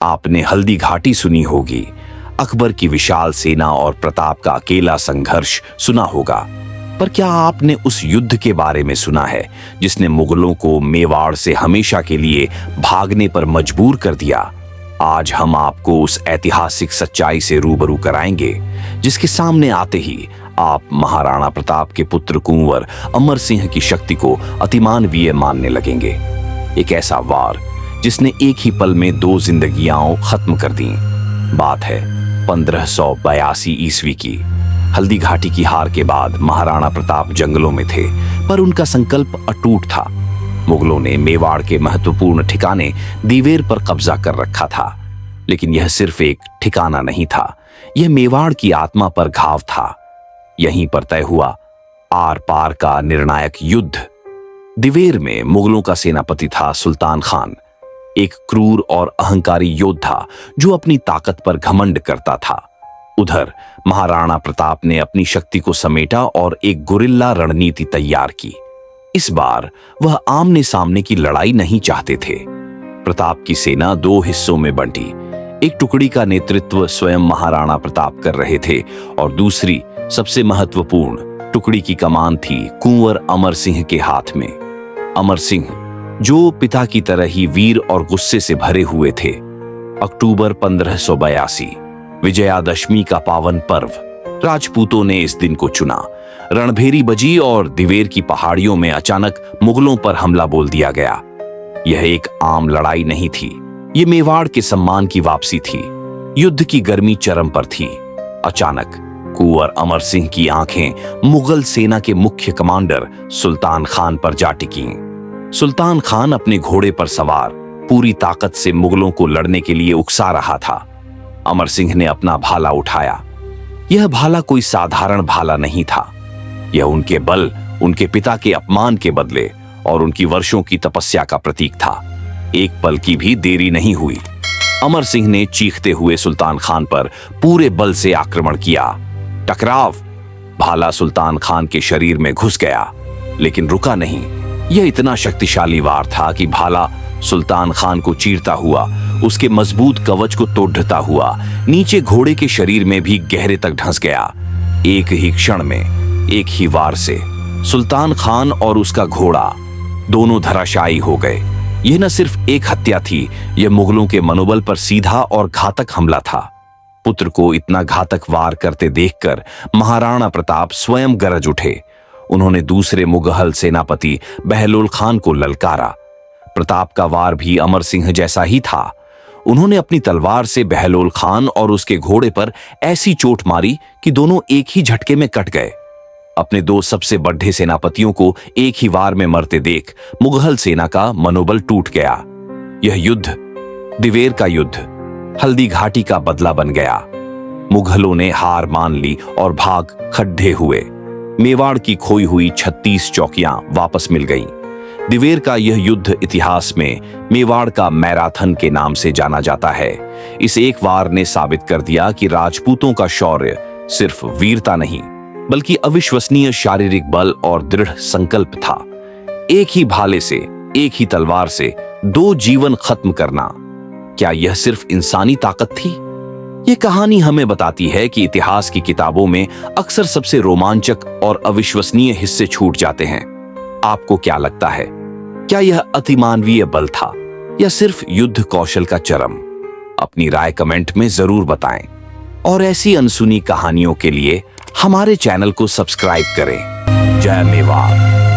आपने हल्दी घाटी सुनी होगी, अकबर की विशाल सेना और प्रताप का अकेला संघर्ष सुना होगा, पर क्या आपने उस युद्ध के बारे में सुना है जिसने मुगलों को मेवाड़ से हमेशा के लिए भागने पर मजबूर कर दिया? आज हम आपको उस ऐतिहासिक सच्चाई से रूबरू कराएंगे जिसके सामने आते ही आप महाराणा प्रताप के पुत्र कुंवर अमर सिंह की शक्ति को अतिमानवीय मानने लगेंगे। एक ऐसा वार जिसने एक ही पल में 2 जिंदगियां खत्म कर दी। बात है 1582 ईस्वी की। हल्दी घाटी की हार के बाद महाराणा प्रताप जंगलों में थे, पर उनका संकल्प अटूट था। मुगलों ने मेवाड़ के महत्वपूर्ण ठिकाने दीवेर पर कब्जा कर रखा था, लेकिन यह सिर्फ एक ठिकाना नहीं था, यह मेवाड़ की आत्मा पर घाव था। यहीं पर तय हुआ आर पार का निर्णायक युद्ध। दिवेर में मुगलों का सेनापति था सुल्तान खान, एक क्रूर और अहंकारी योद्धा जो अपनी ताकत पर घमंड करता था। उधर महाराणा प्रताप ने अपनी शक्ति को समेटा और एक गुरिल्ला रणनीति तैयार की। इस बार वह आमने सामने की लड़ाई नहीं चाहते थे। प्रताप की सेना 2 हिस्सों में बंटी। एक टुकड़ी का नेतृत्व स्वयं महाराणा प्रताप कर रहे थे और दूसरी सबसे महत्वपूर्ण टुकड़ी की कमान थी कुंवर अमर सिंह के हाथ में। अमर सिंह, जो पिता की तरह ही वीर और गुस्से से भरे हुए थे। अक्टूबर 1582, विजयादशमी का पावन पर्व। राजपूतों ने इस दिन को चुना। रणभेरी बजी और दिवेर की पहाड़ियों में अचानक मुगलों पर हमला बोल दिया गया। यह एक आम लड़ाई नहीं थी, ये मेवाड़ के सम्मान की वापसी थी। युद्ध की गर्मी चरम पर थी। अचानक कुंवर अमर सिंह की आंखें मुगल सेना के मुख्य कमांडर सुल्तान खान पर जा टिकीं। सुल्तान खान अपने घोड़े पर सवार पूरी ताकत से मुगलों को लड़ने के लिए उकसा रहा था। अमर सिंह ने अपना भाला उठाया। यह भाला कोई साधारण भाला नहीं था। यह उनके बल, उनके पिता के अपमान के बदले और उनकी वर्षों की तपस्या का प्रतीक था। एक पल की भी देरी नहीं हुई। अमर सिंह ने चीखते हुए सुल्तान खान पर पूरे बल से आक्रमण किया। टकराव! भाला सुल्तान खान के शरीर में घुस गया, लेकिन रुका नहीं। यह इतना शक्तिशाली वार था कि भाला सुल्तान खान को चीरता हुआ, उसके मजबूत कवच को तोड़ता हुआ नीचे घोड़े के शरीर में भी गहरे तक धंस गया। एक ही क्षण में, एक ही वार से सुल्तान खान और उसका घोड़ा दोनों धराशायी हो गए। यह न सिर्फ एक हत्या थी, यह मुगलों के मनोबल पर सीधा और घातक हमला था। पुत्र को इतना घातक वार करते देखकर महाराणा प्रताप स्वयं गरज उठे। उन्होंने दूसरे मुगल सेनापति बहलोल खान को ललकारा। प्रताप का वार भी अमर सिंह जैसा ही था। उन्होंने अपनी तलवार से बहलोल खान और उसके घोड़े पर ऐसी चोट मारी कि दोनों एक ही झटके में कट गए। अपने 2 सबसे बड़े सेनापतियों को एक ही वार में मरते देख मुगल सेना का मनोबल टूट गया। यह युद्ध, दिवेर का युद्ध, हल्दी घाटी का बदला बन गया। मुगलों ने हार मान ली और भाग खड्डे हुए। मेवाड़ की खोई हुई 36 चौकियां वापस मिल गईं। दिवेर का यह युद्ध इतिहास में मेवाड़ का मैराथन के नाम से जाना जाता है। इस एक वार ने साबित कर दिया कि राजपूतों का शौर्य सिर्फ वीरता नहीं, बल्कि अविश्वसनीय शारीरिक बल और दृढ़ संकल्प था। एक ही भाले से, एक ही तलवार से 2 जीवन खत्म करना, क्या यह सिर्फ इंसानी ताकत थी? यह कहानी हमें बताती है कि इतिहास की किताबों में अक्सर सबसे रोमांचक और अविश्वसनीय हिस्से छूट जाते हैं। आपको क्या लगता है? क्या यह अतिमानवीय बल था या सिर्फ युद्ध कौशल का चरम? अपनी राय कमेंट में जरूर बताएं और ऐसी अनसुनी कहानियों के लिए हमारे चैनल को सब्सक्राइब करें। जय मेवाड़।